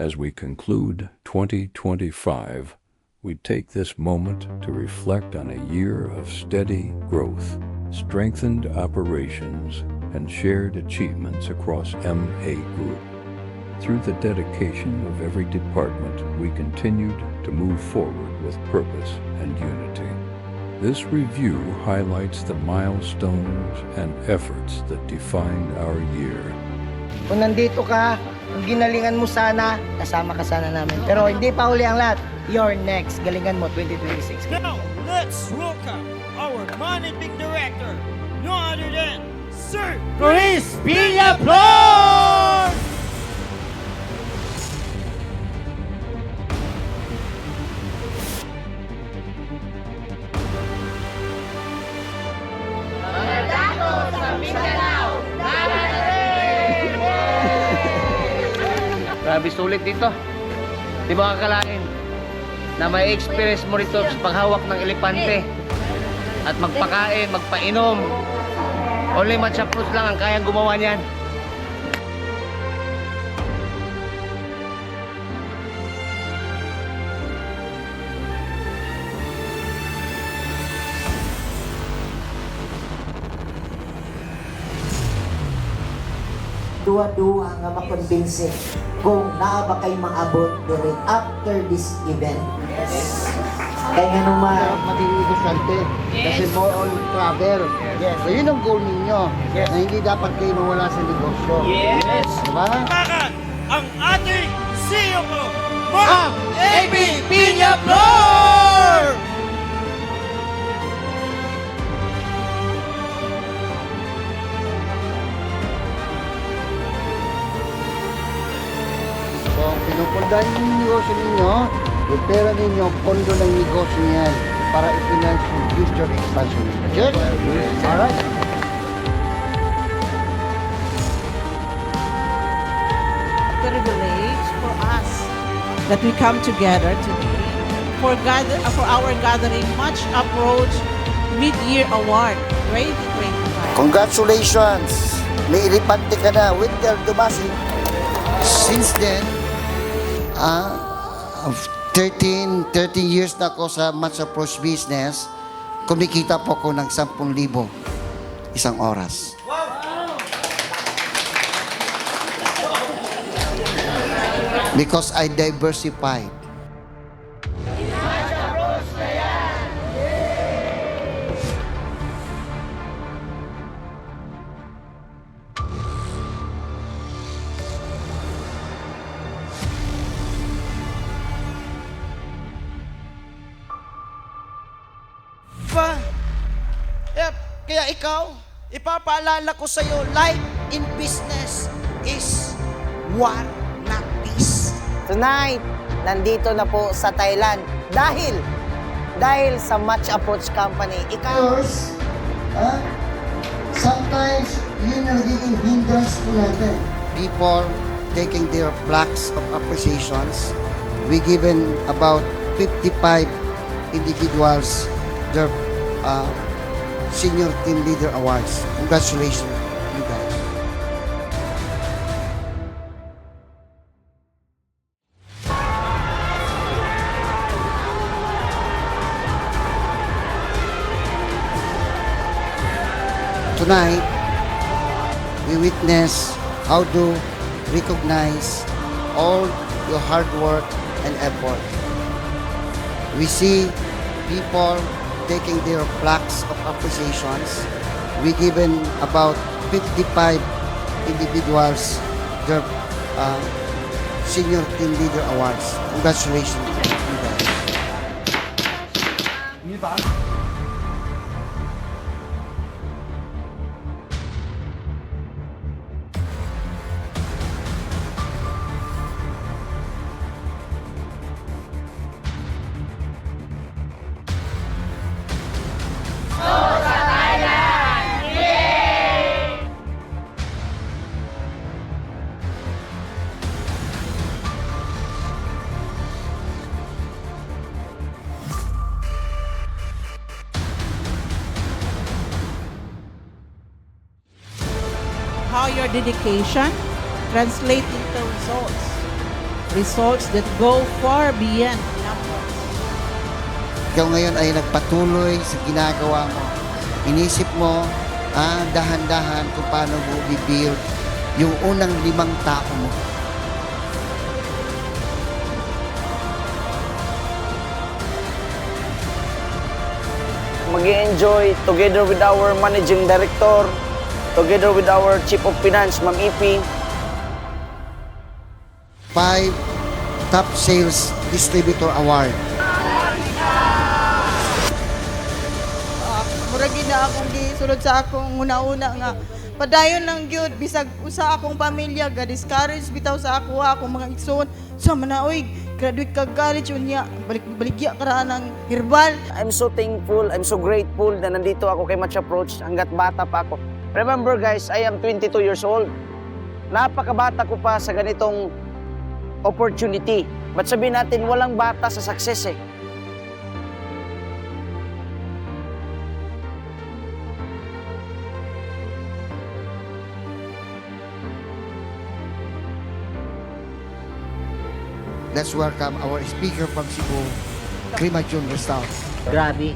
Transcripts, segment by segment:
As we conclude 2025, we take this moment to reflect on a year of steady growth, strengthened operations, and shared achievements across MA Group. Through the dedication of every department, we continued to move forward with purpose and unity. This review highlights the milestones and efforts that defined our year. Kung nandito ka, kung ginalingan mo sana, kasama ka sana namin. Pero hindi pa huli ang lahat. You're next. Galingan mo 2026. Now, let's welcome our managing director, no other than Sir Chris Villaflor! Grabe sulit dito. Di ba kakalain na may experience mo rito sa paghawak ng elepante at magpakain, magpainom. Only matcha fruits lang ang kayang gumawa niyan. Duwa-duwa nga makonbinse kung naa ba kay maabot dire after this event. Kaya nga naman, maging negosyante. Kasi more on travel. So yun ang goal ninyo. Na hindi dapat kayo mawala sa negosyo. Yes! Diba? Bakit ang ating CEO ko, Ma'am A.B. Villaflor! So, pinupundahan yung negosyo ninyo, yung pera ninyo, pondo ng negosyo niyan para i-finance yung future expansion ninyo. Good? Alright. Privilege for us that we come together today for our gathering Match Approach Mid-Year Award 2025. Congratulations! May elepante ka na with your Dumasig. Since then, 13 years na ako sa Match Approach business, kumikita po ako ng 10,000 isang oras. Because I diversified. Kaya ikaw, ipapaalala ko sa'yo, life in business is war, not peace. tonight, nandito na po sa Thailand dahil sa Match Approach Company. Ikaw, Sometimes, yun ang nagiging hindrance po natin. People taking their plaques of appreciations. We given about 55 individuals their Senior Team Leader Awards. Congratulations, you guys. Tonight, we witness how to recognize all your hard work and effort. We see people taking their plaques of appreciations. We given about 55 individuals their Senior Team Leader Awards. Congratulations, you guys. How your dedication translates into results results that go far beyond numbers. Ikaw ngayon ay nagpatuloy sa ginagawa mo. Inisip mo, dahan-dahan kung paano mo i-build yung unang 5 tao mo. Mag-enjoy together with our Managing Director, together with our Chief of Finance, Ma'am Ipi. 5 Top Sales Distributor Award. Muragi na akong gisulod sa akong una-una nga padayon lang gyud bisag usa akong pamilya ga discourage bitaw sa akong mga igsoon sa manaoy graduate ka college unya balikya kara ng herbal. I'm so thankful, I'm so grateful na nandito ako kay Match Approach hanggat bata pa ako. Remember guys, I am 22 years old. Napakabata ko pa sa ganitong opportunity. But sabihin natin, walang bata sa success eh. Let's welcome our speaker from Cebu, Krima Jun Rizal. Grabe.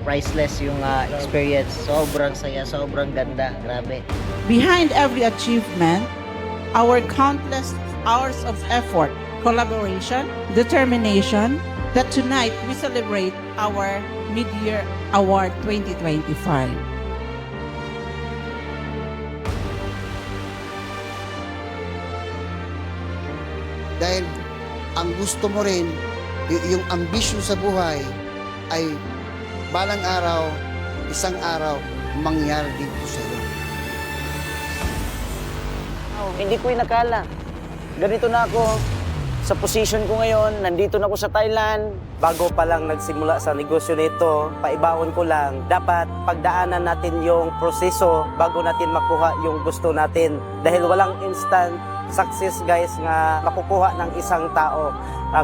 Priceless yung experience. Sobrang saya, sobrang ganda. Grabe. Behind every achievement, our countless hours of effort, collaboration, determination, that tonight we celebrate our Mid-Year Award 2025. Dahil ang gusto mo rin, yung ambisyon sa buhay ay balang araw, isang araw, mangyari dito sa iyo. Hindi ko inakala. Ganito na ako sa position ko ngayon. Nandito na ako sa Thailand. Bago pa lang nagsimula sa negosyo nito, paibawon ko lang, dapat pagdaanan natin yung proseso bago natin makuha yung gusto natin. Dahil walang instant success guys nga makukuha ng isang tao.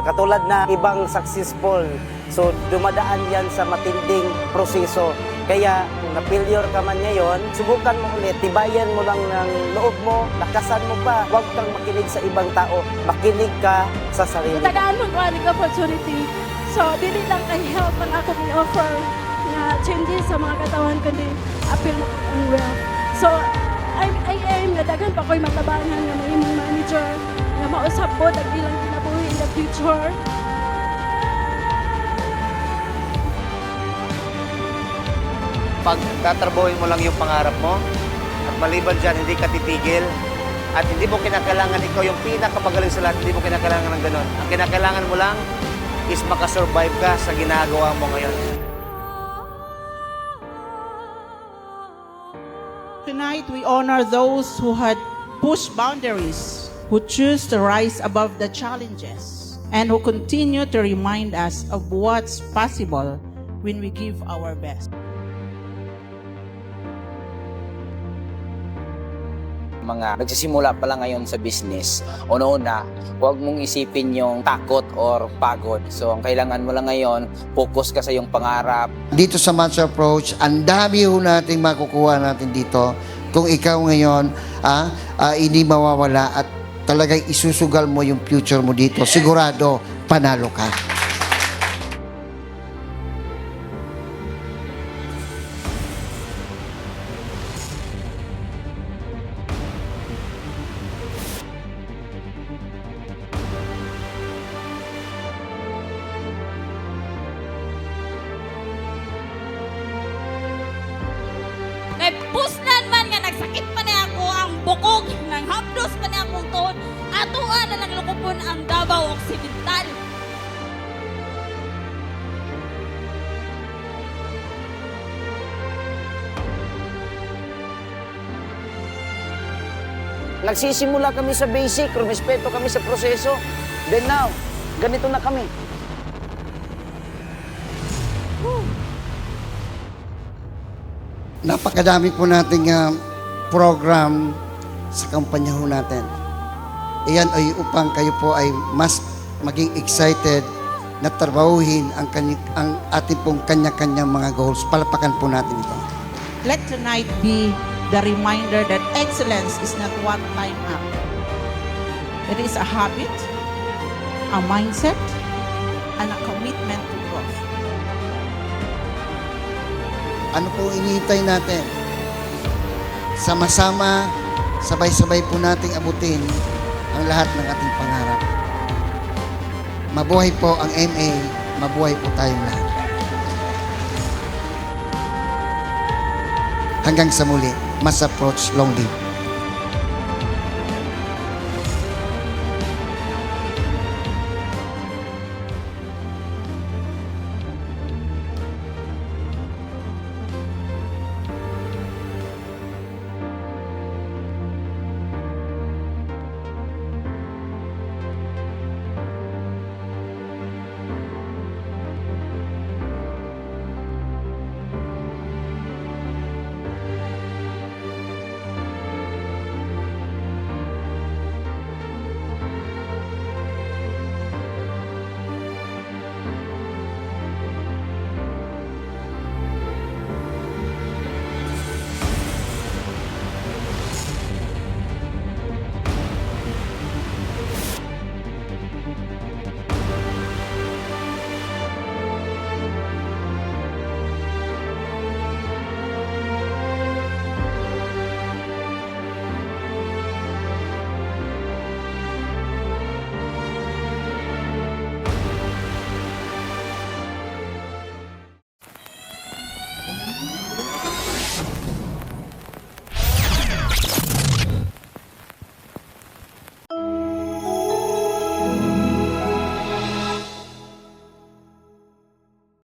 Katulad na ibang successful. So dumadaan yan sa matinding proseso. Kaya kung na-failure ka man ngayon, subukan mo ulit, tibayan mo lang ng loob mo, lakasan mo pa. Huwag kang makinig sa ibang tao, makinig ka sa sarili. Tagaan mo ko ang opportunity. So, dili lang kay help ang ako offer na changes sa mga katawan kundi appeal mo ang well. So, I aim na daghan pa ko'y matabangan nga may imong manager na mausap po ang ilang kinabuhi in the future. Pag tatrabuhin mo lang yung pangarap mo, at maliban dyan, hindi ka titigil, at hindi mo kinakailangan ikaw yung pinakamagaling sa lahat, hindi mo kinakailangan ng ganun. Ang kinakailangan mo lang is makasurvive ka sa ginagawa mo ngayon. Tonight, we honor those who had pushed boundaries, who choose to rise above the challenges, and who continue to remind us of what's possible when we give our best. Mga nagsisimula pa lang ngayon sa business, una-una, huwag mong isipin yung takot or pagod. So, ang kailangan mo lang ngayon, focus ka sa iyong pangarap. Dito sa Match Approach, ang dami ho nating makukuha natin dito. Kung ikaw ngayon, hindi mawawala at talagang isusugal mo yung future mo dito, sigurado, panalo ka. Kay pusnan man nga nagsakit pa niya ako ang bukog, nang hapdos pa niya akong tuhod, atuan na naglukupon ang Davao Occidental. Nagsisimula kami sa basic, rumispeto kami sa proseso. Then now, ganito na kami. Napakadami po nating program sa kampanya ho natin. Iyan ay upang kayo po ay mas maging excited na trabahuhin ang ating pong kanya-kanyang mga goals. Palapakan po natin ito. Let tonight be the reminder that excellence is not one-time act. It is a habit, a mindset, and a commitment to growth. Ano po iniintay natin? Sama-sama, sabay-sabay po nating abutin ang lahat ng ating pangarap. Mabuhay po ang MA, mabuhay po tayong lahat. Hanggang sa muli, Mas Approach Long Live.